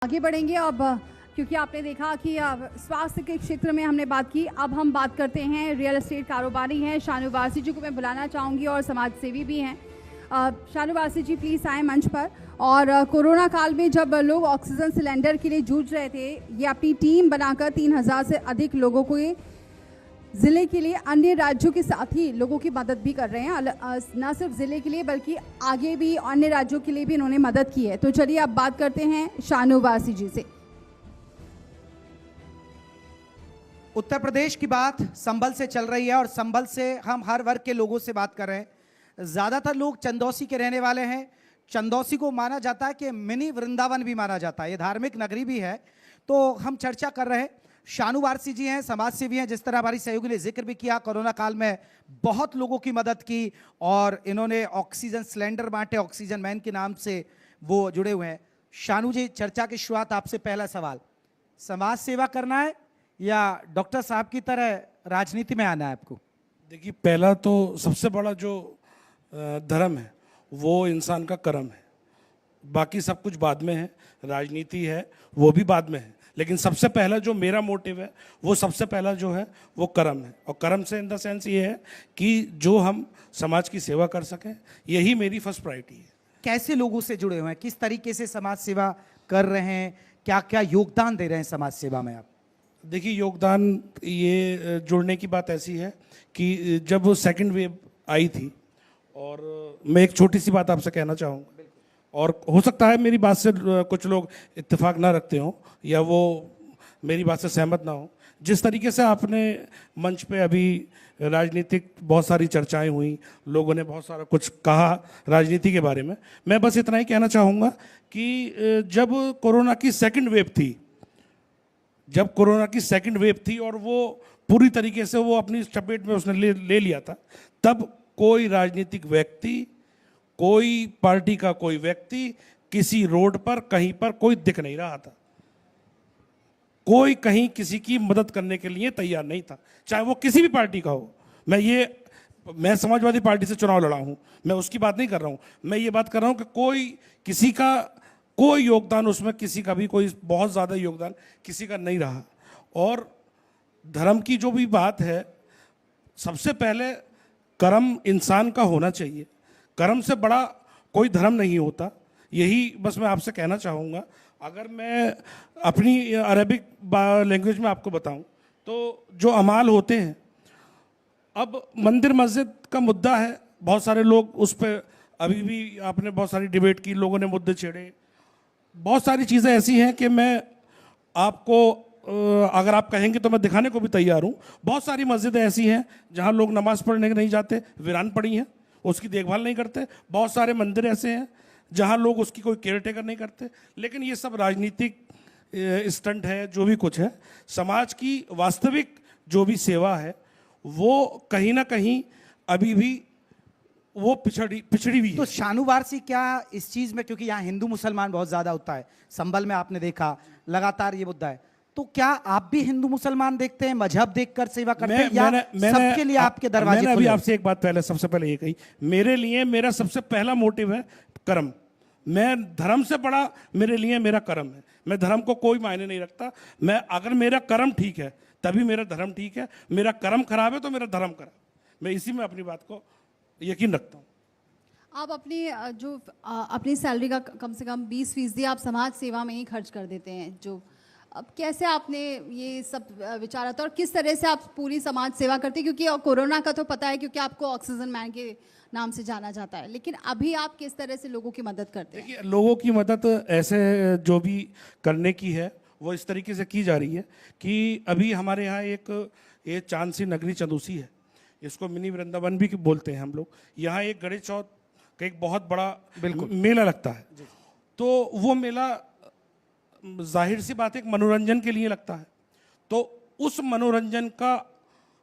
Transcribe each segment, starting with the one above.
आगे बढ़ेंगे अब, क्योंकि आपने देखा कि स्वास्थ्य के क्षेत्र में हमने बात की। अब हम बात करते हैं, रियल एस्टेट कारोबारी हैं शानू वारसी जी को मैं बुलाना चाहूँगी और समाज सेवी भी हैं। शानू वारसी जी प्लीज़ आए मंच पर। और कोरोना काल में जब लोग ऑक्सीजन सिलेंडर के लिए जूझ रहे थे, ये अपनी टीम बनाकर 3000 से अधिक लोगों को ज़िले के लिए अन्य राज्यों के साथ ही लोगों की मदद भी कर रहे हैं। न सिर्फ ज़िले के लिए बल्कि आगे भी अन्य राज्यों के लिए भी इन्होंने मदद की है। तो चलिए अब बात करते हैं शानू वारसी जी से। उत्तर प्रदेश की बात संभल से चल रही है और संभल से हम हर वर्ग के लोगों से बात कर रहे हैं। ज़्यादातर लोग चंदौसी के रहने वाले हैं। चंदौसी को माना जाता है कि मिनी वृंदावन भी माना जाता है, ये धार्मिक नगरी भी है। तो हम चर्चा कर रहे हैं, शानू वारसी जी हैं, समाज सेवी हैं। जिस तरह हमारी सहयोगी ने जिक्र भी किया, कोरोना काल में बहुत लोगों की मदद की और इन्होंने ऑक्सीजन सिलेंडर बांटे, ऑक्सीजन मैन के नाम से वो जुड़े हुए हैं। शानू जी, चर्चा की शुरुआत आपसे पहला सवाल, समाज सेवा करना है या डॉक्टर साहब की तरह राजनीति में आना है आपको? देखिए, पहला तो सबसे बड़ा जो धर्म है वो इंसान का कर्म है, बाकी सब कुछ बाद में है, राजनीति है वो भी बाद में है, लेकिन सबसे पहला जो मेरा मोटिव है वो सबसे पहला जो है वो कर्म है। और कर्म से इन द सेंस ये है कि जो हम समाज की सेवा कर सकें, यही मेरी फर्स्ट प्रायोरिटी है। कैसे लोगों से जुड़े हुए हैं, किस तरीके से समाज सेवा कर रहे हैं, क्या क्या योगदान दे रहे हैं समाज सेवा में आप? देखिए, योगदान ये जुड़ने की बात ऐसी है कि जब वो सेकेंड वेव आई थी, और मैं एक छोटी सी बात आपसे कहना चाहूँगा, और हो सकता है मेरी बात से कुछ लोग इत्तेफाक ना रखते हों या वो मेरी बात से सहमत ना हो। जिस तरीके से आपने मंच पे अभी राजनीतिक बहुत सारी चर्चाएं हुई, लोगों ने बहुत सारा कुछ कहा राजनीति के बारे में, मैं बस इतना ही कहना चाहूँगा कि जब कोरोना की सेकंड वेव थी और वो पूरी तरीके से वो अपनी चपेट में उसने ले लिया था, तब कोई राजनीतिक व्यक्ति, कोई पार्टी का कोई व्यक्ति किसी रोड पर कहीं पर कोई दिख नहीं रहा था, कोई कहीं किसी की मदद करने के लिए तैयार नहीं था, चाहे वो किसी भी पार्टी का हो। मैं समाजवादी पार्टी से चुनाव लड़ा हूं, मैं उसकी बात नहीं कर रहा हूं, मैं ये बात कर रहा हूं कि कोई किसी का कोई योगदान उसमें, किसी का भी कोई बहुत ज़्यादा योगदान किसी का नहीं रहा। और धर्म की जो भी बात है, सबसे पहले कर्म इंसान का होना चाहिए, कर्म से बड़ा कोई धर्म नहीं होता। यही बस मैं आपसे कहना चाहूँगा। अगर मैं अपनी अरबिक लैंग्वेज में आपको बताऊं तो जो अमाल होते हैं, अब मंदिर मस्जिद का मुद्दा है, बहुत सारे लोग उस पर अभी भी आपने बहुत सारी डिबेट की, लोगों ने मुद्दे छेड़े, बहुत सारी चीज़ें ऐसी हैं कि मैं आपको अगर आप कहेंगे तो मैं दिखाने को भी तैयार हूँ। बहुत सारी मस्जिदें ऐसी हैं जहाँ लोग नमाज़ पढ़ने नहीं जाते, वीरान पड़ी हैं, उसकी देखभाल नहीं करते। बहुत सारे मंदिर ऐसे हैं जहाँ लोग उसकी कोई केयर टेकर नहीं करते। लेकिन ये सब राजनीतिक स्टंट है, जो भी कुछ है। समाज की वास्तविक जो भी सेवा है वो कहीं ना कहीं अभी भी वो पिछड़ी हुई है। तो शानू वारसी क्या इस चीज में, क्योंकि यहाँ हिंदू मुसलमान बहुत ज्यादा होता है, संभल में आपने देखा लगातार ये मुद्दा है, तो क्या आप भी हिंदू मुसलमान देखते हैं, मजहब देखकर सेवा करते हैं, या सबके लिए आपके दरवाजे? मैंने अभी आपसे एक बात सबसे पहले ये कही, मेरे लिए मेरा सबसे पहला मोटिव है कर्म। मैं धर्म से बड़ा मेरे लिए मेरा कर्म है। मैं धर्म को कोई मायने नहीं रखता। मैं अगर मेरा कर्म ठीक है तभी मेरा धर्म ठीक है, मेरा कर्म खराब है तो मेरा धर्म खराब। मैं इसी में अपनी बात को यकीन रखता हूँ। आप अपनी सैलरी का कम से कम 20% आप समाज सेवा में ही खर्च कर देते हैं। अब कैसे आपने ये सब विचारा था और किस तरह से आप पूरी समाज सेवा करते हैं? क्योंकि कोरोना का तो पता है, क्योंकि आपको ऑक्सीजन मैन के नाम से जाना जाता है, लेकिन अभी आप किस तरह से लोगों की मदद करते हैं? देखिए, लोगों की मदद ऐसे जो भी करने की है वो इस तरीके से की जा रही है कि अभी हमारे यहाँ ये चांद सी नगरी चंदौसी है, इसको मिनी वृंदावन भी बोलते हैं हम लोग। यहाँ एक गणेश चौथ का एक बहुत बड़ा मेला लगता है। तो वो मेला जाहिर सी बात है मनोरंजन के लिए लगता है, तो उस मनोरंजन का,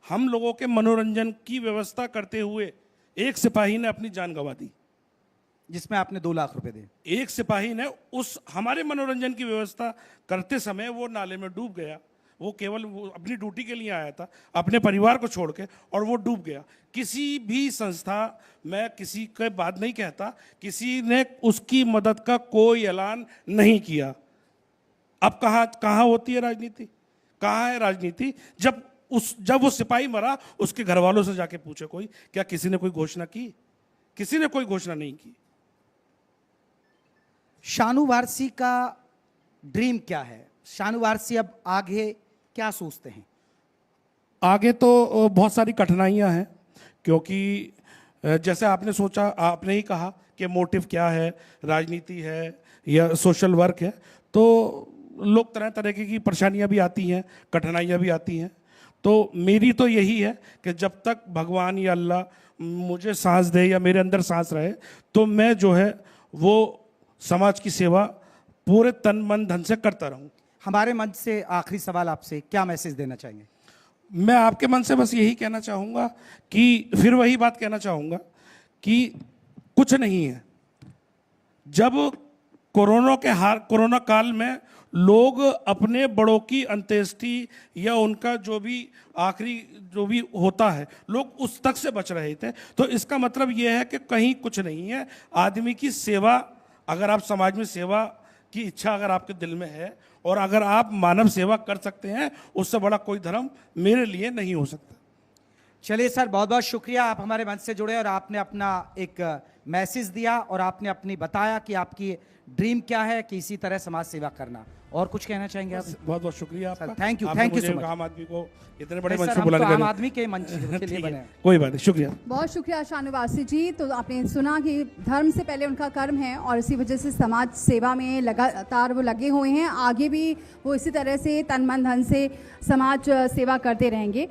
हम लोगों के मनोरंजन की व्यवस्था करते हुए एक सिपाही ने अपनी जान गंवा दी, जिसमें आपने 2 लाख रुपए दिए। एक सिपाही ने उस हमारे मनोरंजन की व्यवस्था करते समय वो नाले में डूब गया। वो केवल अपनी ड्यूटी के लिए आया था, अपने परिवार को छोड़ के, और वो डूब गया। किसी भी संस्था, मैं किसी के बात नहीं कहता, किसी ने उसकी मदद का कोई ऐलान नहीं किया। अब कहाँ होती है राजनीति? कहाँ है राजनीति? जब वो सिपाही मरा, उसके घर वालों से जाके पूछे कोई, क्या किसी ने कोई घोषणा की? किसी ने कोई घोषणा नहीं की। शानू वारसी का ड्रीम क्या है? शानू वारसी अब आगे क्या सोचते हैं? आगे तो बहुत सारी कठिनाइयां हैं, क्योंकि जैसे आपने सोचा, आपने ही कहा कि मोटिव क्या है, राजनीति है या सोशल वर्क है, तो लोग तरह तरह की परेशानियां भी आती हैं, कठिनाइयां भी आती हैं। तो मेरी तो यही है कि जब तक भगवान या अल्लाह मुझे सांस दे या मेरे अंदर सांस रहे, तो मैं जो है वो समाज की सेवा पूरे तन मन धन से करता रहूं। हमारे मंच से आखिरी सवाल आपसे, क्या मैसेज देना चाहेंगे? मैं आपके मन से बस यही कहना चाहूँगा कि फिर वही बात कहना चाहूँगा कि कुछ नहीं है। जब कोरोना काल में लोग अपने बड़ों की अंत्येष्टि या उनका जो भी आखिरी जो भी होता है, लोग उस तक से बच रहे थे, तो इसका मतलब यह है कि कहीं कुछ नहीं है। आदमी की सेवा, अगर आप समाज में सेवा की इच्छा अगर आपके दिल में है और अगर आप मानव सेवा कर सकते हैं, उससे बड़ा कोई धर्म मेरे लिए नहीं हो सकता। चलिए सर, बहुत बहुत शुक्रिया, आप हमारे मंच से जुड़े और आपने अपना एक मैसेज दिया और आपने अपनी बताया कि आपकी ड्रीम क्या है कि इसी तरह समाज सेवा करना। और कुछ कहना चाहेंगे आप? बहुत बहुत शुक्रिया आपका। थैंक यू आपने सो मुझे मच। आम आदमी को इतने बड़े नहीं मंच सर, पे बुलाने हम के तो आम लिए आदमी के मंच के लिए ठीक बने है, हैं। कोई बात नहीं, शुक्रिया। बहुत शुक्रिया शानू वारसी जी। तो आपने सुना कि धर्म से पहले उनका कर्म है और इसी वजह से समाज सेवा में लगातार वो लगे हुए हैं। आगे भी वो इसी तरह से तन मन धन से समाज सेवा करते रहेंगे।